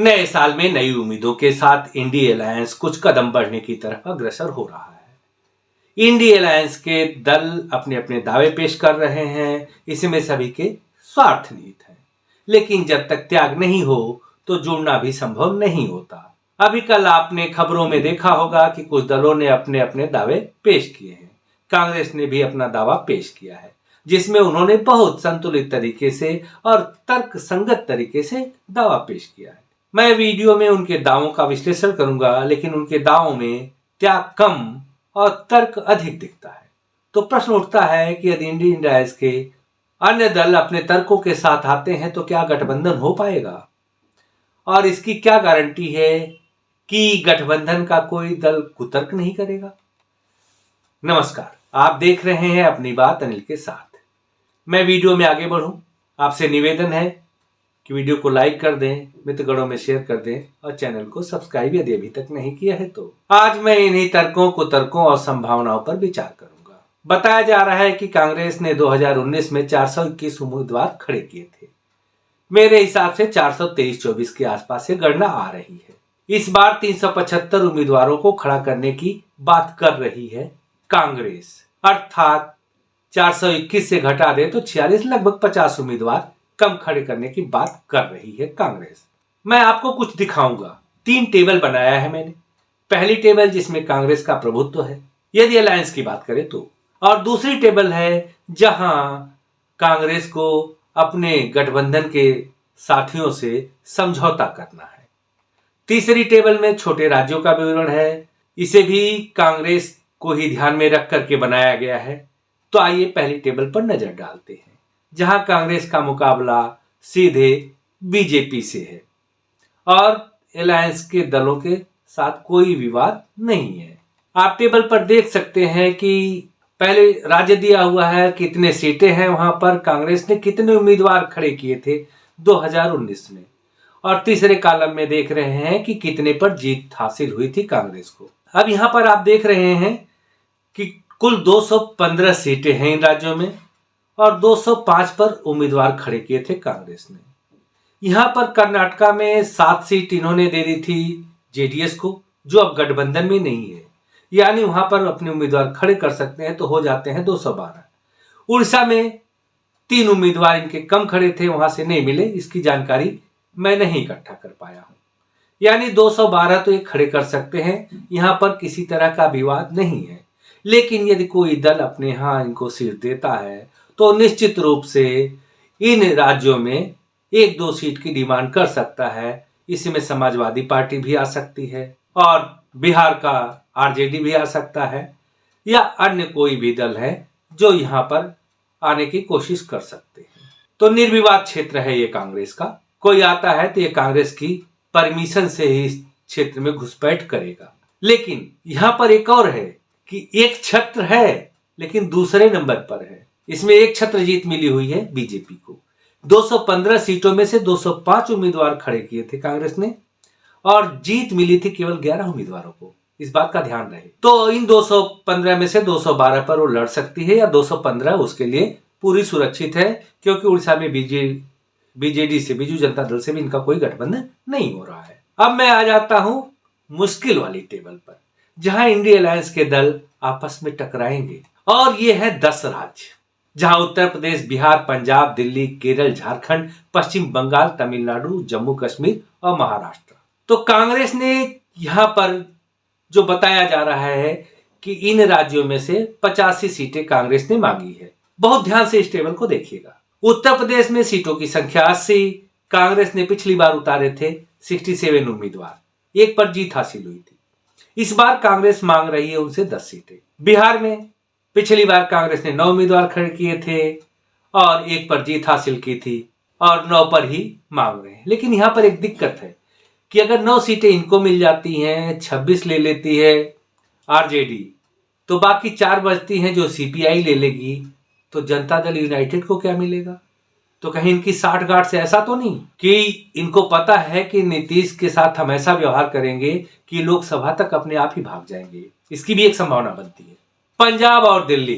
नए साल में नई उम्मीदों के साथ इंडी अलायंस कुछ कदम बढ़ने की तरफ अग्रसर हो रहा है। इंडी अलायंस के दल अपने अपने दावे पेश कर रहे हैं, इसमें सभी के स्वार्थ निहित है, लेकिन जब तक त्याग नहीं हो तो जुड़ना भी संभव नहीं होता। अभी कल आपने खबरों में देखा होगा कि कुछ दलों ने अपने अपने दावे पेश किए हैं। कांग्रेस ने भी अपना दावा पेश किया है, जिसमें उन्होंने बहुत संतुलित तरीके से और तर्क संगत तरीके से दावा पेश किया है। मैं वीडियो में उनके दावों का विश्लेषण करूंगा, लेकिन उनके दावों में त्याग कम और तर्क अधिक दिखता है। तो प्रश्न उठता है कि यदि इंडियन अलायंस के अन्य दल अपने तर्कों के साथ आते हैं तो क्या गठबंधन हो पाएगा, और इसकी क्या गारंटी है कि गठबंधन का कोई दल कुतर्क नहीं करेगा। नमस्कार, आप देख रहे हैं अपनी बात अनिल के साथ। मैं वीडियो में आगे बढ़ूं, आपसे निवेदन है कि वीडियो को लाइक कर दें, मित्रगणों में शेयर कर दें और चैनल को सब्सक्राइब यदि अभी तक नहीं किया है तो। आज मैं इन्हीं तर्कों, कुतर्कों और संभावनाओं पर विचार करूंगा। बताया जा रहा है कि कांग्रेस ने 2019 में 421 उम्मीदवार खड़े किए थे। मेरे हिसाब से 423-24 के आसपास से गणना आ रही है। इस बार 375 उम्मीदवारों को खड़ा करने की बात कर रही है कांग्रेस, अर्थात 421 से घटा दे तो 46, लगभग 50 उम्मीदवार कम खड़े करने की बात कर रही है कांग्रेस। मैं आपको कुछ दिखाऊंगा। 3 टेबल बनाया है मैंने। पहली टेबल जिसमें कांग्रेस का प्रभुत्व है यदि अलायंस की बात करें तो, और दूसरी टेबल है जहां कांग्रेस को अपने गठबंधन के साथियों से समझौता करना है। तीसरी टेबल में छोटे राज्यों का विवरण है, इसे भी कांग्रेस को ही ध्यान में रख करके बनाया गया है। तो आइए पहली टेबल पर नजर डालते हैं, जहां कांग्रेस का मुकाबला सीधे बीजेपी से है और अलायंस के दलों के साथ कोई विवाद नहीं है। आप टेबल पर देख सकते हैं कि पहले राज्य दिया हुआ है, कितने सीटें हैं, वहां पर कांग्रेस ने कितने उम्मीदवार खड़े किए थे 2019 में, और तीसरे कॉलम में देख रहे हैं कि कितने पर जीत हासिल हुई थी कांग्रेस को। अब यहां पर आप देख रहे हैं कि कुल 215 सीटें हैं इन राज्यों में और 205 पर उम्मीदवार खड़े किए थे कांग्रेस ने। यहां पर कर्नाटका में 7 सीट इन्होंने दे दी थी जेडीएस को, जो अब गठबंधन में नहीं है, यानी वहां पर अपने उम्मीदवार खड़े कर सकते हैं, तो हो जाते हैं 212। उड़ीसा में 3 उम्मीदवार इनके कम खड़े थे, वहां से नहीं मिले, इसकी जानकारी मैं नहीं इकट्ठा कर पाया हूं, यानी 212 तो ये खड़े कर सकते हैं। यहां पर किसी तरह का विवाद नहीं है, लेकिन यदि कोई दल अपने यहां इनको सीट देता है तो निश्चित रूप से इन राज्यों में 1-2 सीट की डिमांड कर सकता है। इसमें समाजवादी पार्टी भी आ सकती है और बिहार का आरजेडी भी आ सकता है, या अन्य कोई भी दल है जो यहां पर आने की कोशिश कर सकते हैं। तो निर्विवाद क्षेत्र है ये कांग्रेस का। कोई आता है तो ये कांग्रेस की परमिशन से ही इस क्षेत्र में घुसपैठ करेगा। लेकिन यहां पर एक और है कि एक छत्र है लेकिन दूसरे नंबर पर है। इसमें एक छत्र जीत मिली हुई है बीजेपी को। 215 सीटों में से 205 उम्मीदवार खड़े किए थे कांग्रेस ने और जीत मिली थी केवल 11 उम्मीदवारों को। इस बात का ध्यान रहे। तो इन 215 में से 212 पर वो लड़ सकती है, या 215 उसके लिए पूरी सुरक्षित है, क्योंकि उड़ीसा में बीजेडी से, बीजू जनता दल से भी इनका कोई गठबंधन नहीं हो रहा है। अब मैं आ जाता हूं मुश्किल वाली टेबल पर, जहां इंडिया अलायंस के दल आपस में टकराएंगे, और ये है 10 राज्य, जहां उत्तर प्रदेश, बिहार, पंजाब, दिल्ली, केरल, झारखंड, पश्चिम बंगाल, तमिलनाडु, जम्मू कश्मीर और महाराष्ट्र। तो कांग्रेस ने यहां पर जो बताया जा रहा है कि इन राज्यों में से 85 सीटें कांग्रेस ने मांगी है। बहुत ध्यान से इस टेबल को देखिएगा। उत्तर प्रदेश में सीटों की संख्या 80, कांग्रेस ने पिछली बार उतारे थे 67 उम्मीदवार, 1 पर जीत हासिल हुई थी। इस बार कांग्रेस मांग रही है उनसे 10 सीटें। बिहार में पिछली बार कांग्रेस ने 9 उम्मीदवार खड़े किए थे और 1 पर जीत हासिल की थी, और 9 पर ही मांग रहे हैं। लेकिन यहां पर एक दिक्कत है कि अगर 9 सीटें इनको मिल जाती हैं, 26 ले लेती है आरजेडी, तो बाकी 4 बचती हैं जो सीपीआई ले लेगी, तो जनता दल यूनाइटेड को क्या मिलेगा? तो कहीं इनकी साठगांठ से ऐसा तो नहीं कि इनको पता है कि नीतीश के साथ हम ऐसा व्यवहार करेंगे कि लोकसभा तक अपने आप ही भाग जाएंगे? इसकी भी एक संभावना बनती है। पंजाब और दिल्ली,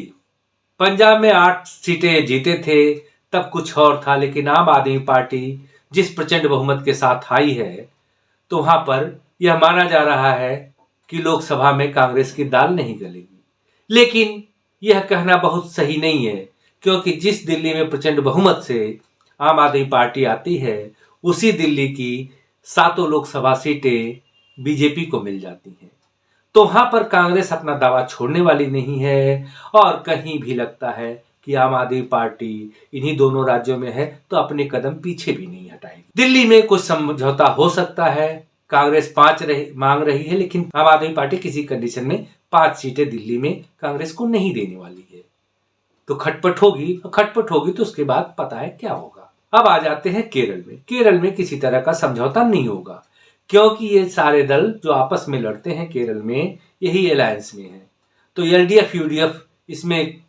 पंजाब में 8 सीटें जीते थे, तब कुछ और था, लेकिन आम आदमी पार्टी जिस प्रचंड बहुमत के साथ आई है, तो वहां पर यह माना जा रहा है कि लोकसभा में कांग्रेस की दाल नहीं गलेगी। लेकिन यह कहना बहुत सही नहीं है, क्योंकि जिस दिल्ली में प्रचंड बहुमत से आम आदमी पार्टी आती है, उसी दिल्ली की 7 लोकसभा सीटें बीजेपी को मिल जाती हैं। तो वहां पर कांग्रेस अपना दावा छोड़ने वाली नहीं है, और कहीं भी लगता है कि आम आदमी पार्टी इन्हीं दोनों राज्यों में है तो अपने कदम पीछे भी नहीं हटाएगी। दिल्ली में कुछ समझौता हो सकता है, कांग्रेस 5 मांग रही है, लेकिन आम आदमी पार्टी किसी कंडीशन में 5 सीटें दिल्ली में कांग्रेस को नहीं देने वाली है। तो खटपट होगी तो उसके बाद पता है क्या होगा। अब आ जाते हैं केरल में। केरल में किसी तरह का समझौता नहीं होगा, क्योंकि ये सारे दल जो आपस में लड़ते हैं केरल में, यही अलायंस में है। तो एलडीएफ यूडीएफ इसमें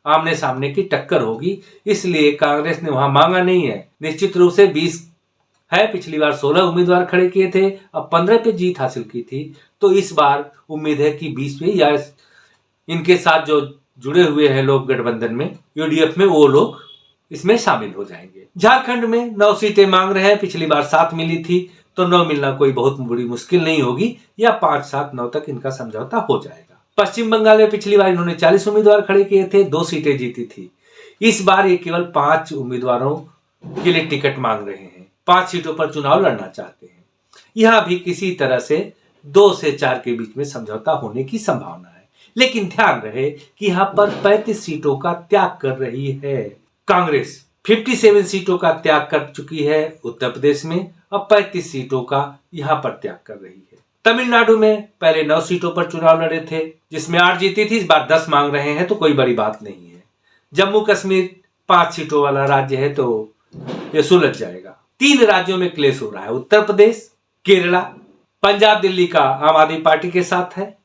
आमने सामने की टक्कर होगी, इसलिए कांग्रेस ने वहां मांगा नहीं है। निश्चित रूप से 20 है, पिछली बार 16 उम्मीदवार खड़े किए थे, अब 15 पे जीत हासिल की थी। तो इस बार उम्मीद है कि 20 पे, या इनके साथ जो जुड़े हुए हैं लोग गठबंधन में, यूडीएफ में, वो लोग इसमें शामिल हो जाएंगे। झारखंड में 9 सीटें मांग रहे हैं, पिछली बार 7 मिली थी, तो 9 मिलना कोई बहुत बड़ी मुश्किल नहीं होगी, या 5, 7, 9 तक इनका समझौता हो जाएगा। पश्चिम बंगाल में पिछली बार इन्होंने 40 उम्मीदवार खड़े किए थे, 2 सीटें जीती थी। इस बार ये केवल 5 उम्मीदवारों के लिए टिकट मांग रहे हैं, 5 सीटों पर चुनाव लड़ना चाहते हैं। यहां भी किसी तरह से 2 से 4 के बीच में समझौता होने की संभावना है। लेकिन ध्यान रहे कि यहां पर 35 सीटों का त्याग कर रही है कांग्रेस। 57 सीटों का त्याग कर चुकी है उत्तर प्रदेश में, अब 35 सीटों का यहां पर त्याग कर रही है। तमिलनाडु में पहले 9 सीटों पर चुनाव लड़े थे, जिसमें 8 जीती थी, इस बार 10 मांग रहे हैं, तो कोई बड़ी बात नहीं है। जम्मू कश्मीर 5 सीटों वाला राज्य है, तो यह सुलझ जाएगा। 3 राज्यों में क्लेश हो रहा है, उत्तर प्रदेश, केरला, पंजाब दिल्ली का आम आदमी पार्टी के साथ है।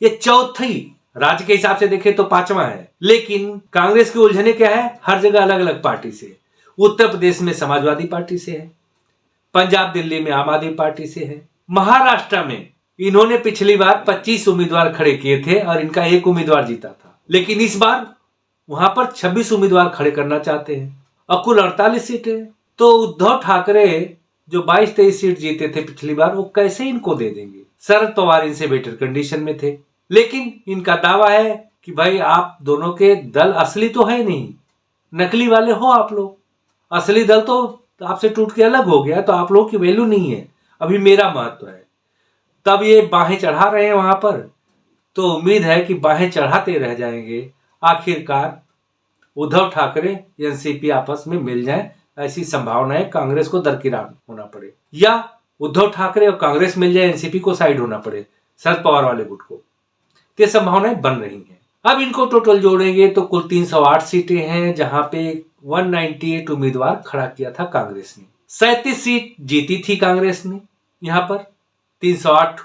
ये चौथी राज्य के हिसाब से देखें तो 5वां है, लेकिन कांग्रेस की उलझने क्या है, हर जगह अलग अलग पार्टी से। उत्तर प्रदेश में समाजवादी पार्टी से है, पंजाब दिल्ली में आम आदमी पार्टी से है, महाराष्ट्र में इन्होंने पिछली बार 25 उम्मीदवार खड़े किए थे और इनका 1 उम्मीदवार जीता था, लेकिन इस बार वहां पर 26 उम्मीदवार खड़े करना चाहते हैं और कुल 48 सीटें। तो उद्धव ठाकरे जो 22-23 सीट जीते थे पिछली बार, वो कैसे इनको दे देंगे? शरद पवार इनसे बेटर कंडीशन में थे, लेकिन इनका दावा है कि भाई आप दोनों के दल असली तो है नहीं, नकली वाले हो आप लोग। असली दल तो आपसे टूट के अलग हो गया, तो आप लोगों की वैल्यू नहीं है, अभी मेरा महत्व है। तब ये बाहें चढ़ा रहे हैं वहां पर, तो उम्मीद है कि बाहें चढ़ाते रह जाएंगे। आखिरकार उद्धव ठाकरे एनसीपी आपस में मिल जाए, ऐसी संभावना है। कांग्रेस को दरकिनार होना पड़े, या उद्धव ठाकरे और कांग्रेस मिल जाए, एनसीपी को साइड होना पड़े, शरद पवार वाले गुट को। ये संभावनाएं बन रही हैं। अब इनको टोटल जोड़ेंगे तो कुल 308 सीटें हैं, जहां पे 198 उम्मीदवार खड़ा किया था कांग्रेस ने। 37 सीट जीती थी कांग्रेस ने, यहां पर 308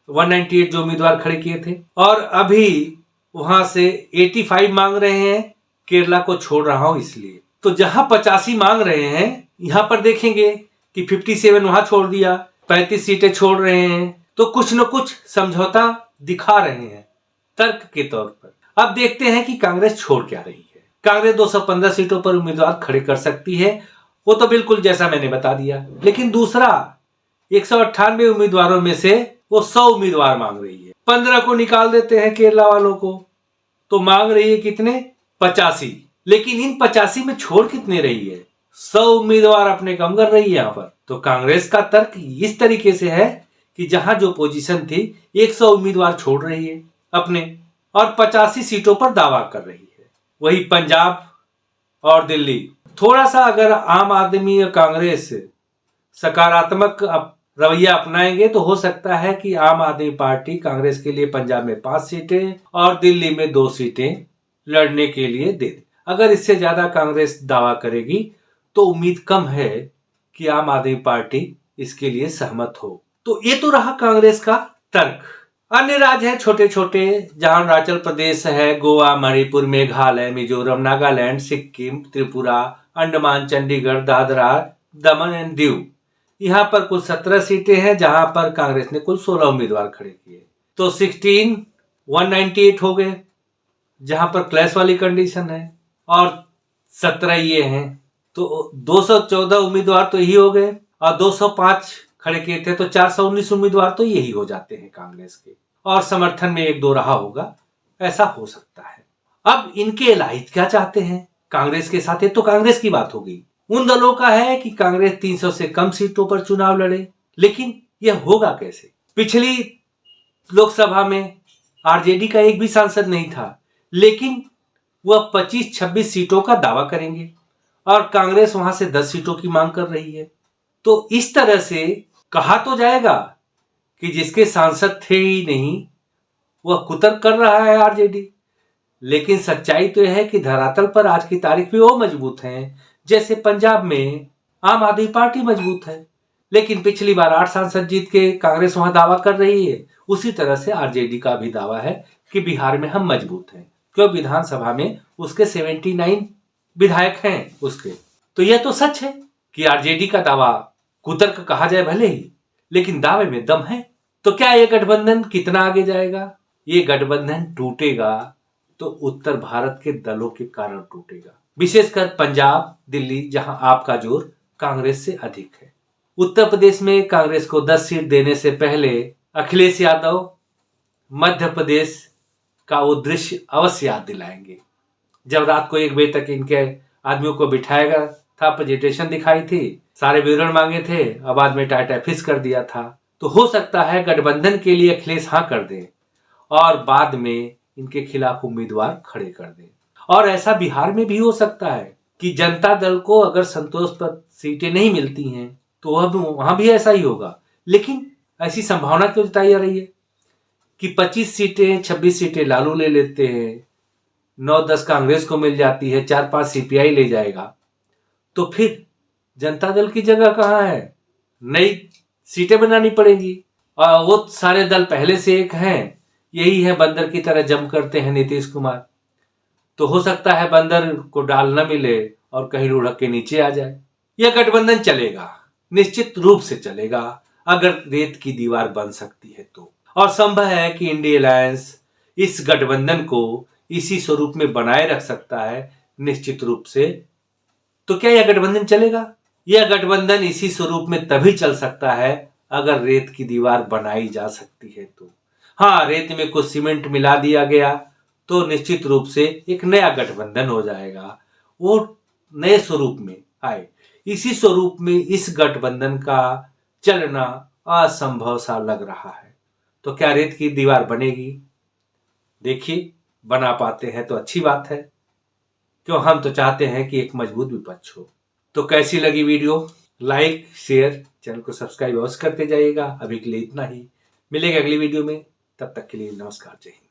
198 जो उम्मीदवार खड़े किए थे, और अभी वहां से 85 मांग रहे हैं। केरला को छोड़ रहा हूं इसलिए, तो जहां 85 मांग रहे हैं, यहां पर देखेंगे कि 57 वहां छोड़ दिया, 35 सीटें छोड़ रहे हैं, तो कुछ न कुछ समझौता दिखा रहे हैं तर्क के तौर पर। अब देखते हैं कि कांग्रेस छोड़ क्या रही है। कांग्रेस 215 सीटों पर उम्मीदवार खड़े कर सकती है, वो तो बिल्कुल जैसा मैंने बता दिया। लेकिन दूसरा 198 उम्मीदवारों में से वो 100 उम्मीदवार मांग रही है। 15 को निकाल देते हैं केरला वालों को, तो मांग रही है कितने? 85। लेकिन इन 85 में छोड़ कितने रही है? 100 उम्मीदवार अपने कम कर रही है यहाँ पर। तो कांग्रेस का तर्क इस तरीके से है कि जहां जो पोजीशन थी, 100 उम्मीदवार छोड़ रही है अपने, और 85 सीटों पर दावा कर रही है। वही पंजाब और दिल्ली, थोड़ा सा अगर आम आदमी और कांग्रेस सकारात्मक रवैया अपनाएंगे तो हो सकता है कि आम आदमी पार्टी कांग्रेस के लिए पंजाब में 5 सीटें और दिल्ली में 2 सीटें लड़ने के लिए दे दे। अगर इससे ज्यादा कांग्रेस दावा करेगी तो उम्मीद कम है कि आम आदमी पार्टी इसके लिए सहमत हो। तो ये तो रहा कांग्रेस का तर्क। अन्य राज्य हैं छोटे छोटे, जहां अरुणाचल प्रदेश है, गोवा, मणिपुर, मेघालय, मिजोरम, नागालैंड, सिक्किम, त्रिपुरा, अंडमान, चंडीगढ़, दादरा, दमन एंड दीव। यहाँ पर कुल 17 सीटें हैं, जहां पर कांग्रेस ने कुल 16 उम्मीदवार खड़े किए। तो 16 198 हो गए, जहां पर क्लैश वाली कंडीशन है, और 17 ये हैं, तो 214 उम्मीदवार तो यही हो गए, और 205 खड़े किए थे, तो 419 उम्मीदवार तो यही हो जाते हैं कांग्रेस के, और समर्थन में एक दो रहा होगा, ऐसा हो सकता है। अब इनके अलाइज क्या चाहते हैं कांग्रेस के साथ? तो कांग्रेस की बात हो गई। उन दलों का है कि कांग्रेस 300 से कम सीटों पर चुनाव लड़े, लेकिन यह होगा कैसे? पिछली लोकसभा में आरजेडी का एक भी सांसद नहीं था, लेकिन वह 25-26 सीटों का दावा करेंगे और कांग्रेस वहां से 10 सीटों की मांग कर रही है। तो इस तरह से कहा तो जाएगा कि जिसके सांसद थे ही नहीं वह कुतर्क कर रहा है आरजेडी, लेकिन सच्चाई तो यह है कि धरातल पर आज की तारीख में वो मजबूत हैं, जैसे पंजाब में आम आदमी पार्टी मजबूत है, लेकिन पिछली बार 8 सांसद जीत के कांग्रेस वहां दावा कर रही है। उसी तरह से आरजेडी का भी दावा है कि बिहार में हम मजबूत हैं, क्यों विधानसभा में उसके 79 विधायक हैं उसके। तो यह तो सच है कि आरजेडी का दावा कुतर्क कहा जाए भले ही, लेकिन दावे में दम है। तो क्या यह गठबंधन कितना आगे जाएगा? ये गठबंधन टूटेगा तो उत्तर भारत के दलों के कारण टूटेगा, विशेषकर पंजाब, दिल्ली, जहां आपका जोर कांग्रेस से अधिक है। उत्तर प्रदेश में कांग्रेस को 10 सीट देने से पहले अखिलेश यादव मध्य प्रदेश का वो दृश्य अवश्य याद दिलाएंगे, जब रात को 1 बजे तक इनके आदमियों को बिठाया था, प्रेजेंटेशन दिखाई थी, सारे विवरण मांगे थे और बाद में टाटा फिक्स कर दिया था। तो हो सकता है गठबंधन के लिए अखिलेश हाँ कर दे और बाद में इनके खिलाफ उम्मीदवार खड़े कर दे। और ऐसा बिहार में भी हो सकता है कि जनता दल को अगर संतोष पर सीटें नहीं मिलती हैं तो वहां भी ऐसा ही होगा, लेकिन ऐसी संभावना क्यों जताई जा रही है कि 25 सीटें 26 सीटें लालू ले लेते हैं, 9-10 कांग्रेस को मिल जाती है, 4-5 सीपीआई ले जाएगा, तो फिर जनता दल की जगह कहां है? नई सीटें बनानी पड़ेगी और वो सारे दल पहले से एक हैं, यही है बंदर की तरह जम करते हैं नीतीश कुमार। तो हो सकता है बंदर को डाल न मिले और कहीं लुढ़क के नीचे आ जाए। यह गठबंधन चलेगा, निश्चित रूप से चलेगा, अगर रेत की दीवार बन सकती है तो। और संभव है कि इंडिया अलायंस इस गठबंधन को इसी स्वरूप में बनाए रख सकता है, निश्चित रूप से। तो क्या यह गठबंधन चलेगा? यह गठबंधन इसी स्वरूप में तभी चल सकता है अगर रेत की दीवार बनाई जा सकती है तो। हाँ, रेत में कुछ सीमेंट मिला दिया गया तो निश्चित रूप से एक नया गठबंधन हो जाएगा, वो नए स्वरूप में आए। इसी स्वरूप में इस गठबंधन का चलना असंभव सा लग रहा है। तो क्या रेत की दीवार बनेगी? देखिए, बना पाते हैं तो अच्छी बात है, क्यों हम तो चाहते हैं कि एक मजबूत विपक्ष हो। तो कैसी लगी वीडियो? लाइक, शेयर, चैनल को सब्सक्राइब अवश्य करते जाइएगा। अभी के लिए इतना ही, मिलेगा अगली वीडियो में, तब तक के लिए नमस्कार, जय हिंद।